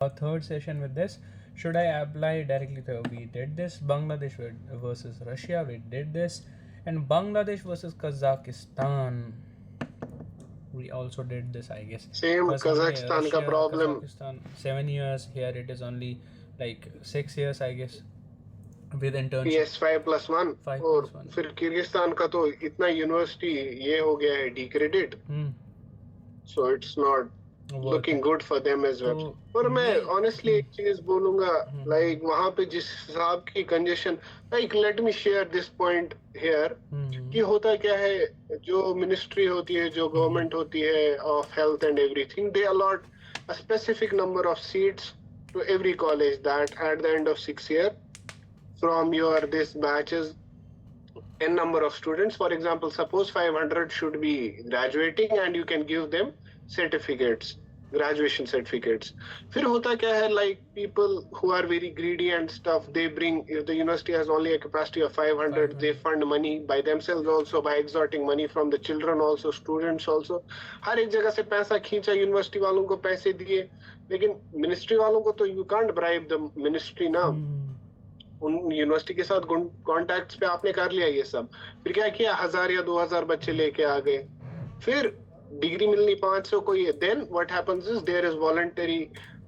third session with this. Should I apply directly to? We did this. Bangladesh versus Russia. We did this, and Bangladesh versus Kazakhstan. We also did this, I guess. Same Was only Kazakhstan का Russia, problem. Kazakhstan 7 years. Here it is only like 6 years, I guess, with internship. PS5+1 5 और plus 1. फिर Kyrgyzstan का तो इतना university ये हो गया है discredit, so it's not looking good for them as well. और मैं ऑनेस्टली एक चीज बोलूंगा, लाइक वहां पे जिस हिसाब की congestion, like let me share this point here, कि होता क्या है, जो मिनिस्ट्री होती है, जो गवर्नमेंट होती है of health and everything, they allot a specific number of seats to every college that at the end of 6 year from your this batches n number of students. For example, suppose 500 should be graduating and you can give them certificates, graduation certificates. फिर होता क्या है, like people who are very greedy and stuff, they bring, if the university has only a capacity of 500, they fund money by themselves also, by extorting money from the children also, students also. हर एक जगह से पैसा खींचा, university वालों को पैसे दिए, लेकिन मिनिस्ट्री वालों को तो you can't bribe the ministry ना. उन यूनिवर्सिटी के साथ कॉन्टैक्ट्स पे आपने कर लिया ये सब, फिर क्या किया, 1000 या 2000 बच्चे लेके आ गए, फिर डिग्री मिलनी 500 को. ये then what happens is there is voluntary,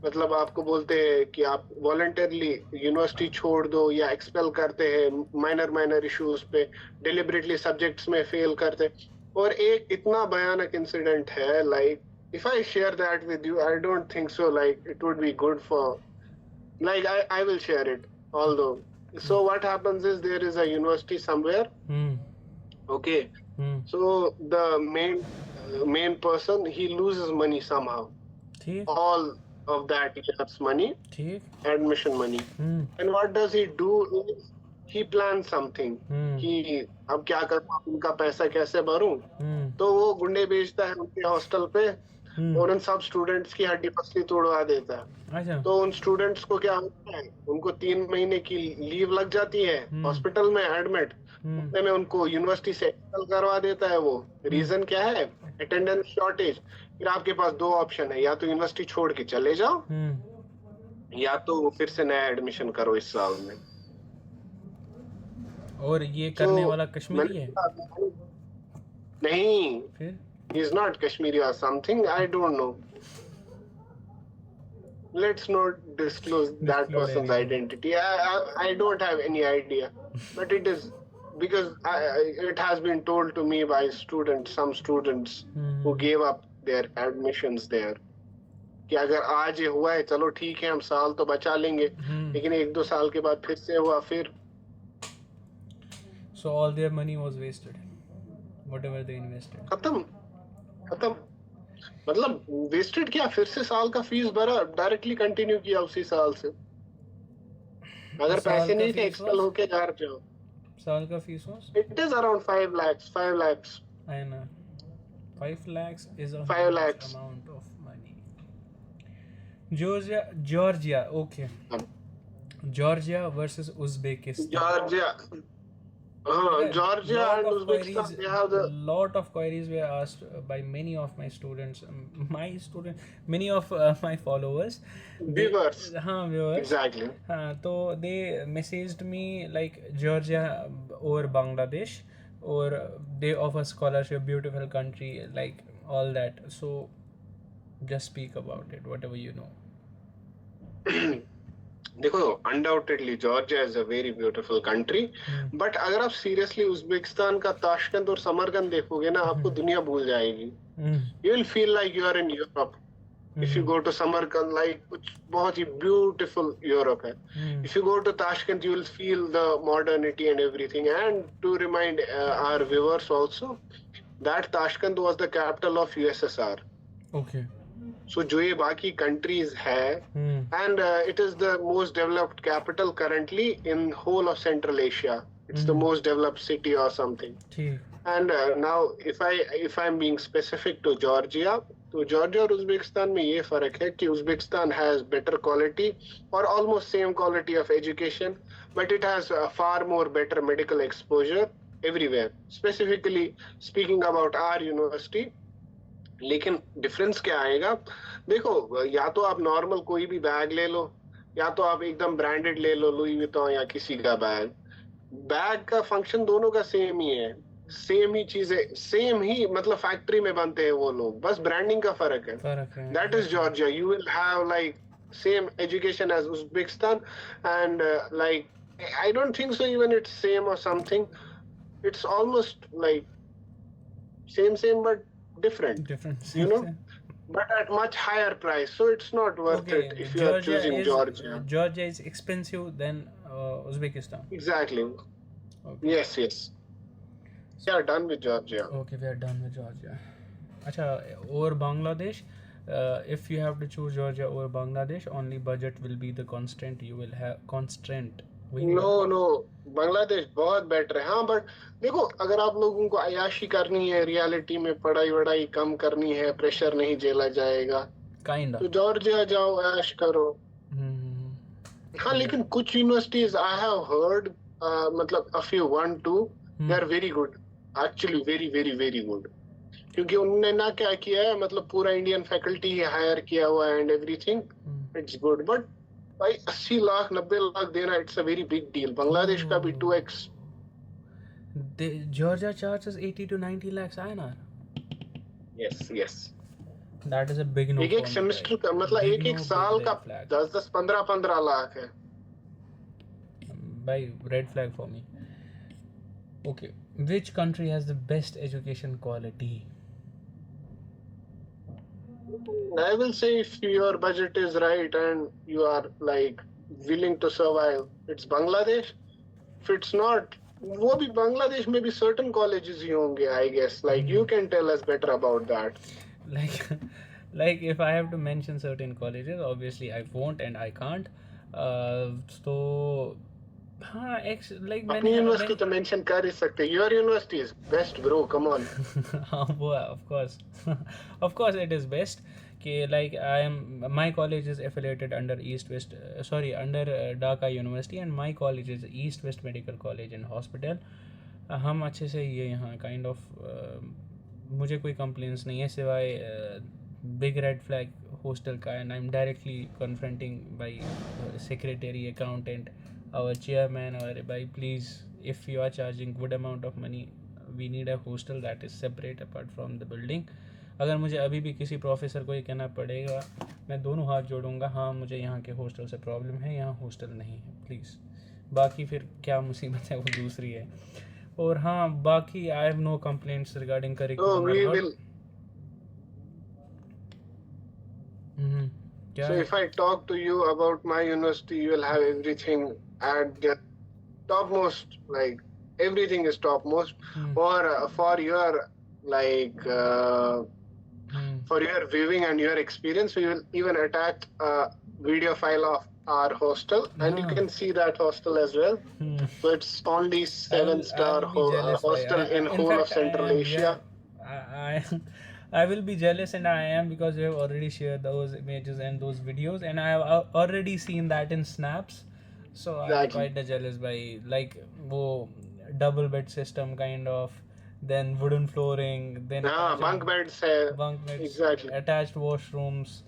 मतलब आपको बोलते हैं कि आप वॉलंटरली यूनिवर्सिटी छोड़ दो या एक्सपेल करते हैं माइनर इश्यूज पे, डिलिबरेटली सब्जेक्ट्स में फेल करते. और एक इतना भयानक इंसिडेंट है, like if I share that with you, I don't think so like it would be good for, like I will share it although. So what happens is there is a university somewhere, okay, so the main person, he loses money somehow, all of that year's money, admission money, and what does he do is he plans something कि अब क्या करूं, उनका पैसा कैसे भरूं. तो वो गुंडे बेचता है उनके हॉस्टल पे और उन सब स्टूडेंट्स की हड्डी पसली तोड़वा देता है. तो उन स्टूडेंट्स को क्या होता है, उनको 3 महीने की लीव लग जाती है हॉस्पिटल में एडमिट, उतने में उनको यूनिवर्सिटी से एक्सपेल करवा देता है. वो रीजन क्या है, अटेंडेंस शॉर्टेज. फिर आपके पास 2 ऑप्शन है, या तो यूनिवर्सिटी छोड़ के चले जाओ, या तो फिर से नया एडमिशन करो इस साल में. और ये करने वाला कश्मीरी है? नहीं, फिर he's not Kashmiri or something, I don't know. Let's not disclose that person's identity. I don't have any idea, but it is because it has been told to me by students, some students who gave up their admissions there, कि अगर आज ये हुआ है चलो ठीक है हम साल तो बचा लेंगे, लेकिन 1-2 साल के बाद फिर से हुआ, फिर so all their money was wasted, whatever they invested. खत्म. मतलब वेस्टेड क्या, फिर से साल का फीस भरा, डायरेक्टली कंटिन्यू किया उसी साल से. अगर पैसे नहीं थे एक्सपेल होके घर जाओ. साल का fees was? It is around 5 lakhs. I know. 5 lakhs is a 5 lakhs amount of money. Georgia, okay. Georgia versus Uzbekistan. Georgia and Uzbekistan, they have the lot of queries were asked by many of my students, many of my followers, viewers. Viewers, exactly. So they messaged me like Georgia or Bangladesh, or they offer scholarship, beautiful country, like all that. So just speak about it, whatever you know. देखो, undoubtedly Georgia is a very beautiful country, but अगर आप seriously Uzbekistan का Tashkent और समरकंद देखोगे ना, आपको दुनिया भूल जाएगी. You will feel like you are in Europe if you go to Samarkand, like कुछ बहुत ही ब्यूटीफुल यूरोप है. If you go to Tashkent you will feel the modernity and everything. And to remind our viewers also that Tashkent was the capital of USSR. Okay. So जो ये बाकी countries है, and it is the most developed capital currently in whole of Central Asia. It's the most developed city or something. And now if I'm being specific to Georgia, तो Georgia और Uzbekistan में ये फर्क है कि Uzbekistan has better quality or almost same quality of education, but it has far more better medical exposure everywhere. Specifically speaking about our university, लेकिन difference क्या आएगा, देखो या तो आप नॉर्मल कोई भी बैग ले लो, या तो आप एकदम ब्रांडेड ले लो, लुई विटॉन या किसी का बैग। बैग का फंक्शन दोनों का सेम ही है, सेम ही चीजें, सेम ही मतलब फैक्ट्री में बनते हैं वो लोग, बस ब्रांडिंग का फर्क है। That is Georgia. You will have like same education as Uzbekistan, and like I don't think so even it's same or something. It's almost like same but different, you know, but at much higher price, so it's not worth it if you are choosing Georgia. Georgia is expensive than Uzbekistan. Exactly. Okay. Yes. We are done with Georgia. Okay, we are done with Georgia. Acha, over Bangladesh, if you have to choose Georgia over Bangladesh, only budget will be the constraint. You will have constraint. No Bangladesh बहुत better है। हाँ but देखो, अगर आप लोगों को अयाशी करनी है, रियलिटी में पढ़ाई वढ़ाई कम करनी है, प्रेशर नहीं झेला जाएगा, तो जॉर्जिया जाओ, ऐश करो। हाँ लेकिन कुछ यूनिवर्सिटीज आई हैव हर्ड, मतलब a few 1-2 they are very good, actually very very very good, क्योंकि उन्होंने ना क्या किया है, मतलब पूरा इंडियन फैकल्टी ही हायर किया हुआ है and everything, it's good. But भाई 80 लाख 90 लाख देना, it's a very big deal. Bangladesh का भी 2x। Georgia charges 80 to 90 lakhs INR. Yes. That is a big no. एक सेमेस्टर का मतलब एक साल का 10 15 लाख है भाई। red flag for me. Okay, which country has the best education quality? I will say if your budget is right and you are like willing to survive, it's Bangladesh. If it's not, वो भी बांग्लादेश में भी certain colleges ही होंगे, I guess. Like you can tell us better about that. Like if I have to mention certain colleges, obviously I won't and I can't. So हाँ like अपनी university तो mention कर ही सकते। Your university is best, bro. Come on. हाँ वो of course it is best. कि like my college is affiliated under under Dhaka University, and my college is East West Medical College and Hospital. हम अच्छे से ये यहाँ kind of मुझे कोई complaints नहीं है सिवाय big red flag hostel का, and I'm directly confronting by secretary, accountant, our chairman, or by please, if you are charging good amount of money, we need a hostel that is separate apart from the building. अगर मुझे अभी भी किसी professor को ये कहना पड़ेगा, मैं दोनों हाथ जोड़ूंगा, हाँ मुझे यहाँ के हॉस्टल से प्रॉब्लम है, यहाँ हॉस्टल नहीं है प्लीज़। बाकी फिर क्या मुसीबत है वो दूसरी है। और हाँ बाकी I have no complaints regarding curriculum. So if I talk to you about my university, you will have everything at the topmost, like everything is topmost. Or for your like for your viewing and your experience, we will even attach a video file of our hostel, and you can see that hostel as well. So it's only 7-star hostel in whole of Central Asia. I will be jealous, and I am, because you have already shared those images and those videos, and I have already seen that in snaps. So I'm quite jealous by like wo double bed system kind of, then wooden flooring, then bunk beds, exactly, attached washrooms.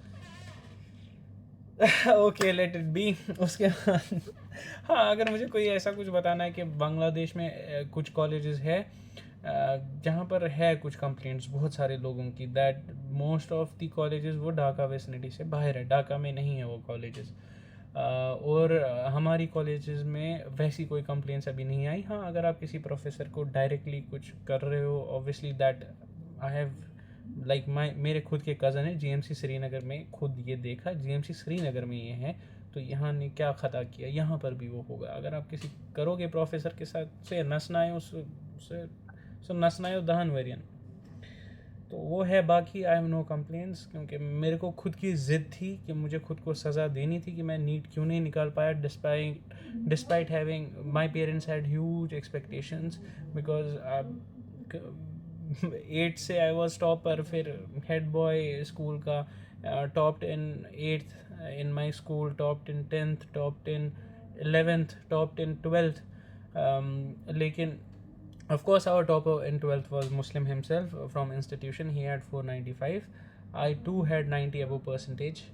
Okay, let it be. उसके हाँ अगर मुझे कोई ऐसा कुछ बताना है कि बांग्लादेश में कुछ कॉलेजेस है जहाँ पर है कुछ कंप्लेंट्स बहुत सारे लोगों की, that most of the colleges वो ढाका वेसिनिटी से बाहर है, ढाका में नहीं है वो कॉलेजेस। और हमारी कॉलेजेस में वैसी कोई कंप्लेंट्स अभी नहीं आई। हाँ अगर आप किसी प्रोफेसर को डायरेक्टली कुछ कर रहे हो, obviously that I have like मेरे खुद के कज़न है जीएमसी श्रीनगर में, खुद ये देखा जीएमसी श्रीनगर में ये है, तो यहाँ ने क्या ख़ता किया, यहाँ पर भी वो होगा। अगर आप किसी करोगे प्रोफेसर के साथ से नसनायो दहन वेरियन, तो वो है। बाकी आई हैव नो कंप्लेंट्स, क्योंकि मेरे को खुद की ज़िद थी कि मुझे खुद को सज़ा देनी थी कि मैं नीट क्यों नहीं निकाल पाया, despite having my parents had huge expectations, because 8 से आई वॉज टॉपर, फिर हेड बॉय स्कूल का, topped in 8th in my school, topped in 10th, topped in 11th, topped in 12th, लेकिन Of course, our topper in 12th was Muslim himself from institution. He had 495. I too had 90 above percentage.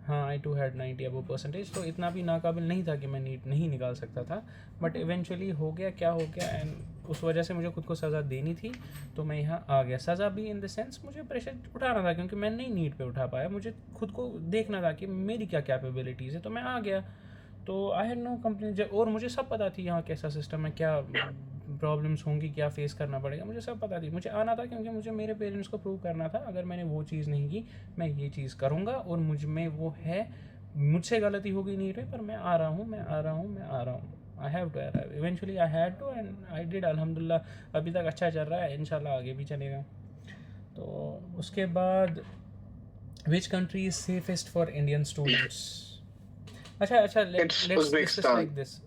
हाँ, I too had 90 above percentage. तो इतना भी नाकाबिल नहीं था कि मैं NEET नहीं निकाल सकता था, बट इवेंचुअली हो गया, क्या हो गया, एंड उस वजह से मुझे खुद को सज़ा देनी थी, तो मैं यहाँ आ गया. सज़ा भी इन द सेंस मुझे प्रेशर उठाना था, क्योंकि मैं नहीं नीट पे उठा पाया, मुझे खुद को देखना था कि मेरी क्या कैपेबिलिटीज़ है, तो मैं आ गया. तो आई हैड नो कंप्लेन. और मुझे सब पता थी यहाँ कैसा सिस्टम है, क्या प्रॉब्लम्स होंगी, क्या फेस करना पड़ेगा, मुझे सब पता थी. मुझे आना था क्योंकि मुझे मेरे पेरेंट्स को प्रूव करना था, अगर मैंने वो चीज़ नहीं की, मैं ये चीज़ करूँगा, और मुझ में वो है. मुझसे गलती हो गई नीट में, पर मैं आ रहा हूँ, मैं आ रहा हूँ, मैं आ रहा हूँ. I have to arrive. Eventually I had to, and I did. अल्हम्दुलिल्लाह अभी तक अच्छा चल रहा है, इंशाल्लाह आगे भी चलेगा. तो उसके बाद which country is safest for Indian students. अच्छा, लेट्स डिस्कस लाइक दिस.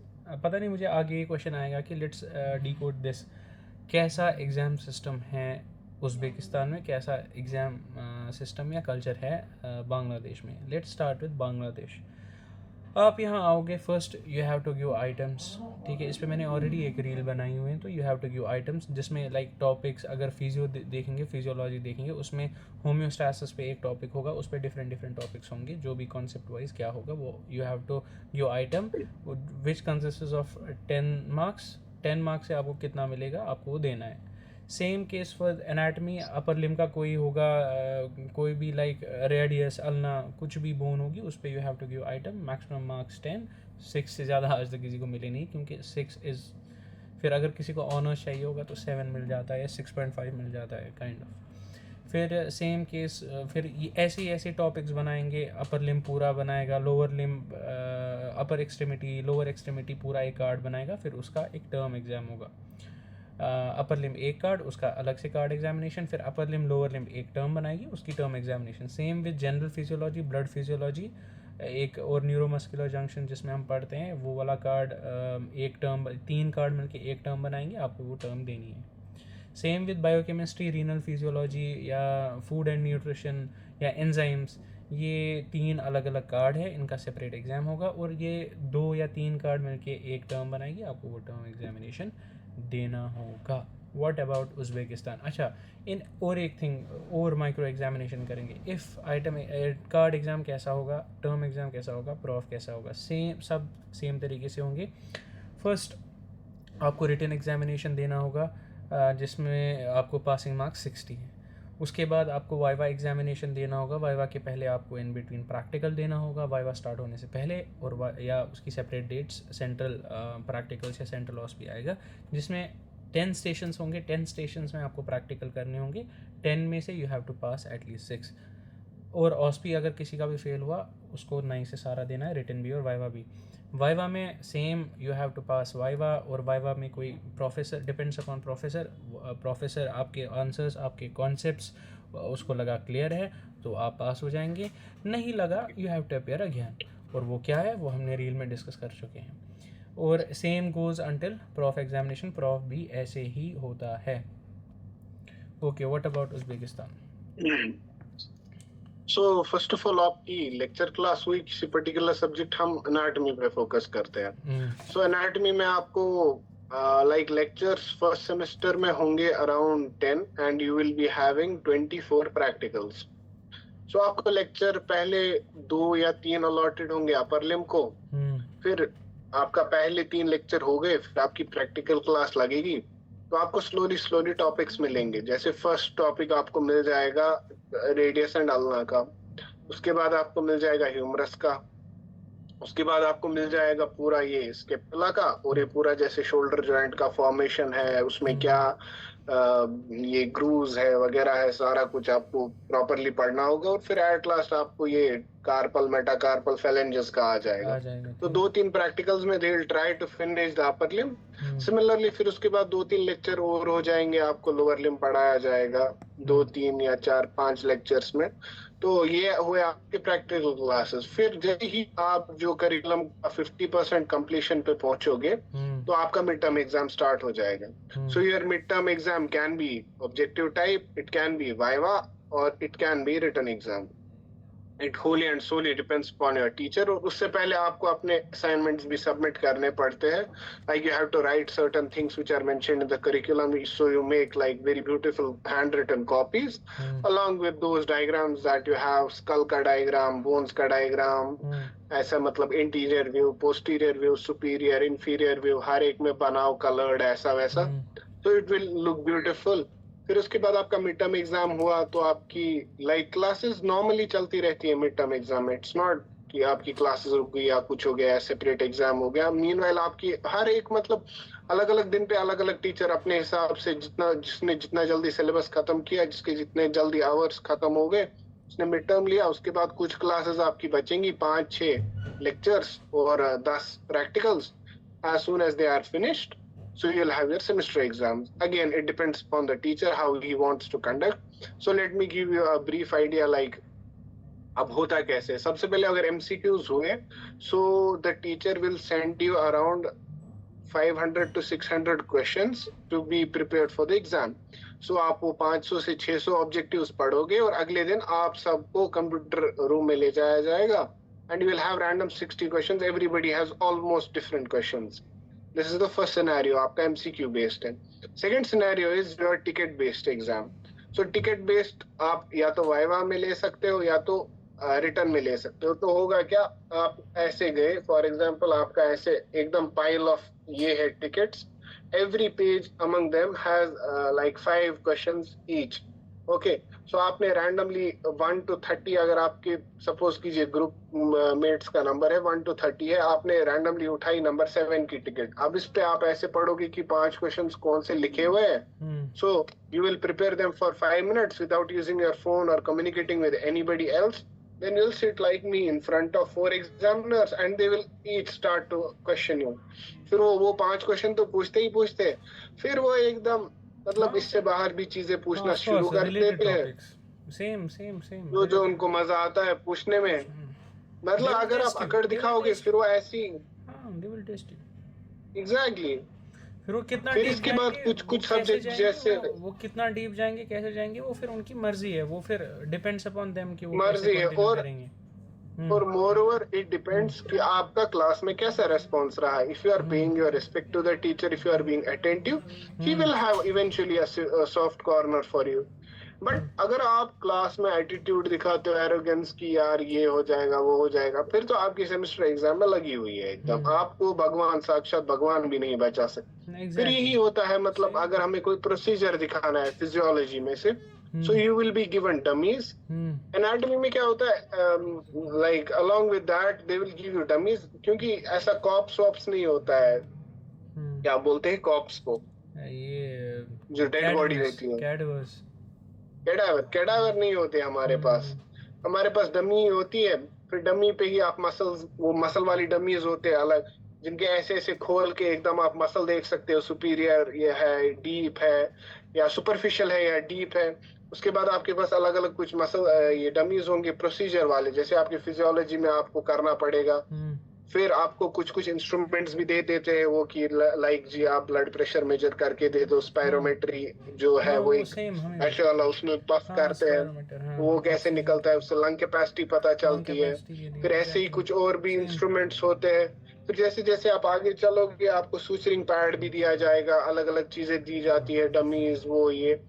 पता नहीं मुझे आगे ये क्वेश्चन आएगा कि लेट्स डिकोड दिस. कैसा एग्ज़ाम सिस्टम है उज़्बेकिस्तान में, कैसा एग्ज़ाम सिस्टम या कल्चर है बांग्लादेश में. Let's start with Bangladesh. आप यहाँ आओगे, first you have to give items. ठीक है, इस पर मैंने ऑलरेडी एक रील बनाई हुई है. तो you have to give items जिसमें लाइक टॉपिक्स, अगर देखेंगे, फिजियोलॉजी देखेंगे, उसमें होम्योस्टैसिस पे एक टॉपिक होगा, उस पर डिफरेंट टॉपिक्स होंगे, जो भी कॉन्सेप्ट वाइज क्या होगा वो you have to give item which consist of 10 marks. 10 marks से आपको कितना मिलेगा, आपको वो देना है. Same case for anatomy. Upper limb का कोई होगा, कोई भी लाइक रेडियस, अल्ना, कुछ भी बोन होगी, उस पर you have to give item. Maximum marks 10. 6 से ज़्यादा आज तक किसी को मिले नहीं, क्योंकि 6 इज़, फिर अगर किसी को ऑनर्स चाहिए होगा तो 7 मिल जाता है, 6.5 मिल जाता है काइंड ऑफ. फिर सेम केस, फिर ऐसे टॉपिक्स बनाएंगे. अपर लिम पूरा बनाएगा, लोअर लिम, अपर एक्सट्रीमिटी, लोअर एक्सट्रीमिटी, पूरा एक कार्ड बनाएगा. फिर उसका एक टर्म एग्ज़ाम होगा. अपर लिम एक कार्ड, उसका अलग से कार्ड एग्जामिनेशन. फिर अपर लिम, लोअर लिम एक टर्म बनाएगी, उसकी term examination. Same with general physiology, blood physiology एक, और न्यूरोमस्कुलर जंक्शन जिसमें हम पढ़ते हैं, वो वाला कार्ड एक टर्म, 3 कार्ड मिलके एक टर्म बनाएंगे, आपको वो टर्म देनी है. Same with biochemistry, renal physiology या फूड एंड न्यूट्रिशन या एंजाइम्स, ये 3 अलग अलग कार्ड है, इनका सेपरेट एग्ज़ाम होगा. और ये 2 या 3 कार्ड मिलके एक टर्म बनाएगी, आपको वो टर्म एग्जामिनेशन देना होगा. What about Uzbekistan. अच्छा, इन और एक थिंग और माइक्रो एग्जामिनेशन करेंगे. इफ़ आइटम कार्ड एग्ज़ाम कैसा होगा, टर्म एग्ज़ाम कैसा होगा, प्रॉफ कैसा होगा, सब सेम तरीके से होंगे. फर्स्ट आपको रिटन एग्जामिनेशन देना होगा, जिसमें आपको पासिंग मार्क्स 60 है. उसके बाद आपको वाइवा एग्जामिनेशन देना होगा. वाइवा के पहले आपको इन बिटवीन प्रैक्टिकल देना होगा, वाइवा स्टार्ट होने से पहले, और या उसकी सेपरेट डेट्स, सेंट्रल प्रैक्टिकल्स या सेंट्रल ऑस भी आएगा, जिसमें 10 स्टेशंस होंगे. 10 स्टेशंस में आपको प्रैक्टिकल करने होंगे. 10 में से you have to pass at least 6. और ऑस भी अगर किसी का भी फेल हुआ, उसको 9 से सारा देना है, रिटन भी और वाइवा भी. वाइवा में same, you have to pass viva. और वाइवा में कोई प्रोफेसर, डिपेंड्स अपॉन प्रोफेसर आपके आंसर्स, आपके कॉन्सेप्ट्स, उसको लगा क्लियर है तो आप पास हो जाएंगे. नहीं लगा, you have to appear again. और वो क्या है, वो हमने रील में डिस्कस कर चुके हैं. और same goes until prof examination. Prof भी ऐसे ही होता है. Okay, what about Uzbekistan. So first of all, आपकी लेक्चर क्लास हुई किसी पर्टिकुलर सब्जेक्ट, हम एनाटॉमी पे फोकस करते हैं. सो एनाटॉमी में आपको लाइक लेक्चर्स फर्स्ट सेमेस्टर में होंगे around 10 and you will be having 24 practicals. So आपको लेक्चर पहले 2 या 3 अलॉटेड होंगे अपर लिम को. फिर आपका पहले 3 लेक्चर हो गए, फिर आपकी प्रैक्टिकल क्लास लगेगी. तो आपको स्लोली टॉपिक्स मिलेंगे. जैसे फर्स्ट टॉपिक आपको मिल जाएगा रेडियस एंड अल्ना का. उसके बाद आपको मिल जाएगा ह्यूमरस का. उसके बाद आपको मिल जाएगा पूरा ये स्केपुला का, और ये पूरा जैसे शोल्डर जॉइंट का फॉर्मेशन है, उसमें क्या ये ग्रूव्स है वगैरह है, सारा कुछ आपको प्रॉपरली पढ़ना होगा. और फिर एट लास्ट आपको ये कार्पल, मेटाकार्पल, फेलेंजेस का आ जाएगा. तो 2-3 प्रैक्टिकल्स में they will try to finish the upper limb. Similarly फिर उसके बाद 2-3 लेक्चर और हो जाएंगे, आपको लोअर लिम पढ़ाया जाएगा 2-3 या 4-5 लेक्चर्स में. तो ये हुए आपके प्रैक्टिकल क्लासेस. फिर जैसे ही आप जो करिकुलम 50% कंप्लीशन पे पहुंचोगे, तो आपका मिड टर्म एग्जाम स्टार्ट हो जाएगा. So your mid term exam can be objective type, it can be viva, और it can be written exam. It wholly and solely depends upon your teacher. और उससे पहले आपको अपने असाइनमेंट्स भी submit करने पड़ते हैं, like you have to write certain things which are mentioned in the curriculum, so you make like very beautiful hand written copies along with those diagrams that you have, skull का diagram, bones का diagram, ऐसा मतलब interior view, posterior view, superior, inferior view, हर एक में बनाओ coloured ऐसा वैसा, तो इट विल लुक ब्यूटीफुल। फिर उसके बाद आपका मिड टर्म एग्जाम हुआ, तो आपकी लाइक क्लासेस नॉर्मली चलती रहती है मिड टर्म एग्जाम में। इट्स नॉट कि आपकी क्लासेस रुक गई या कुछ हो गया, सेपरेट एग्जाम हो गया। मीनवाइल आपकी हर एक मतलब अलग अलग दिन पे अलग अलग टीचर अपने हिसाब से जिसने जितना जल्दी सिलेबस खत्म किया, जिसके जितने जल्दी आवर्स खत्म हो गए, उसने मिड टर्म लिया। उसके बाद कुछ क्लासेस आपकी बचेंगी, 5-6 लेक्चर्स और 10 practicals. as soon as they are finished, so you'll have your semester exams. Again, it depends upon the teacher how he wants to conduct. So let me give you a brief idea, like अब होता कैसे। सबसे पहले अगर MCQs हुए, so the teacher will send you around 500 to 600 questions to be prepared for the exam. So आप वो 500 से 600 ऑब्जेक्टिव्स पढ़ोगे और अगले दिन आप सबको कंप्यूटर रूम में ले जाया जाएगा, and you will have random 60 questions. Everybody has almost different questions. This is the first scenario, आपका MCQ based है. Second scenario is your ticket based exam. So ticket based आप या तो वाइवा में ले सकते हो या तो रिटर्न में ले सकते हो। तो होगा क्या, आप ऐसे गए, फॉर एग्जांपल आपका ऐसे एकदम पाइल ऑफ ये है tickets, every page among them has like 5 questions each. Okay, so आपने रैंडमली 1 to 30, अगर आपके सपोज कीजिए ग्रुप मेट्स का नंबर है 1 to 30 है, आपने रैंडमली उठाई नंबर 7 की टिकट। अब इस पे आप ऐसे पढ़ोगे कि 5 क्वेश्चंस कौन से लिखे हुए हैं। So you will prepare them for 5 minutes without using your phone or communicating with anybody else. Then you'll sit like me in front of 4 examiners and they will each start to question you. फिर वो 5 question तो पूछते ही पूछते, फिर वो एकदम मतलब इससे बाहर भी चीजें पूछना शुरू कर देते हैं। सेम जो उनको मजा आता है पूछने में। मतलब अगर आप अकड़ दिखाओगे फिर वो ऐसी एग्जैक्टली। फिर वो कितना फिर इसके बाद कुछ सब्जेक्ट जैसे वो कितना डीप जाएंगे, कैसे जाएंगे, वो फिर उनकी मर्जी है, वो फिर डिपेंड्स अपॉन देम कि वो मर्जी है। और मोर ओवर इट डिपेंड्स कि आपका क्लास में कैसा रेस्पॉन्स रहा है। If you are paying your respect to the teacher, if you are being attentive, he will have eventually a soft corner for you. But अगर आप क्लास में attitude दिखाते हो, एरोगेंस की यार ये हो जाएगा वो हो जाएगा, फिर तो आपकी सेमेस्टर एग्जाम में लगी हुई है एकदम। आपको भगवान, साक्षात भगवान भी नहीं बचा सकते। फिर यही होता है, मतलब अगर हमें कोई प्रोसीजर दिखाना है फिजियोलॉजी में से, so you will be given dummies. Anatomy में क्या होता है, like along with that they will give you dummies, क्योंकि ऐसा कॉप्स वॉप्स नहीं होता है। क्या बोलते हैं कॉप्स को, ये जो डेड बॉडी रहती है, कैडावर नहीं होते हमारे पास। हमारे पास डमी होती है, फिर डमी पे ही आप मसल्स, वो मसल वाली डमीज होते हैं अलग, जिनके ऐसे ऐसे खोल के एकदम आप मसल देख सकते हो, सुपीरियर ये है, डीप है, या सुपरफिशियल है या डीप है। उसके बाद आपके पास अलग अलग कुछ मसल ये डमीज होंगे प्रोसीजर वाले, जैसे आपकी फिजियोलॉजी में आपको करना पड़ेगा। फिर आपको कुछ कुछ इंस्ट्रूमेंट्स भी दे देते हैं वो कि लाइक जी आप ब्लड प्रेशर मेजर करके दे दो, स्पायरोमेट्री जो है वो एक ऐसे वाला, उसमें पफ करते हैं, वो कैसे निकलता है, उससे लंग कैपेसिटी पता चलती है। फिर ऐसे ही कुछ और भी इंस्ट्रूमेंट्स होते हैं। फिर जैसे जैसे आप आगे चलोगे आपको सूचरिंग पैड भी दिया जाएगा, अलग अलग चीजें दी जाती है, डमीज वो ये,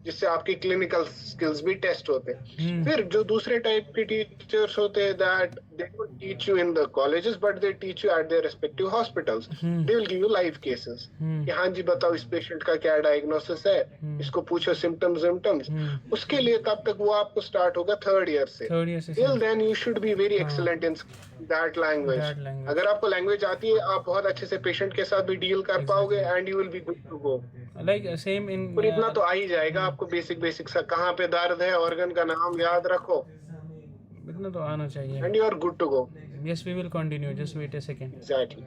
जिससे आपकी क्लिनिकल स्किल्स भी टेस्ट होते हैं। फिर जो दूसरे टाइप के टीचर्स होते हैं, that they don't teach you in the colleges but they teach you eight their respective hospitals. They will give you live cases कि हाँ जी बताओ इस पेशेंट का क्या डायग्नोसिस है, इसको पूछो सिम्टम्स। उसके लिए तब तक वो आपको स्टार्ट होगा 3rd ईयर से। Till then you should be very excellent in that language. अगर आपको लैंग्वेज आती है, आप बहुत अच्छे से पेशेंट के साथ भी डील कर पाओगे and you will be good to go. Like same in, इतना तो आ ही जाएगा आपको बेसिक सा, कहाँ पे दर्द है, ऑर्गन का नाम याद रखो, इतना तो आना चाहिए, and you are good to go. Yes, we will continue, just wait a second. Exactly.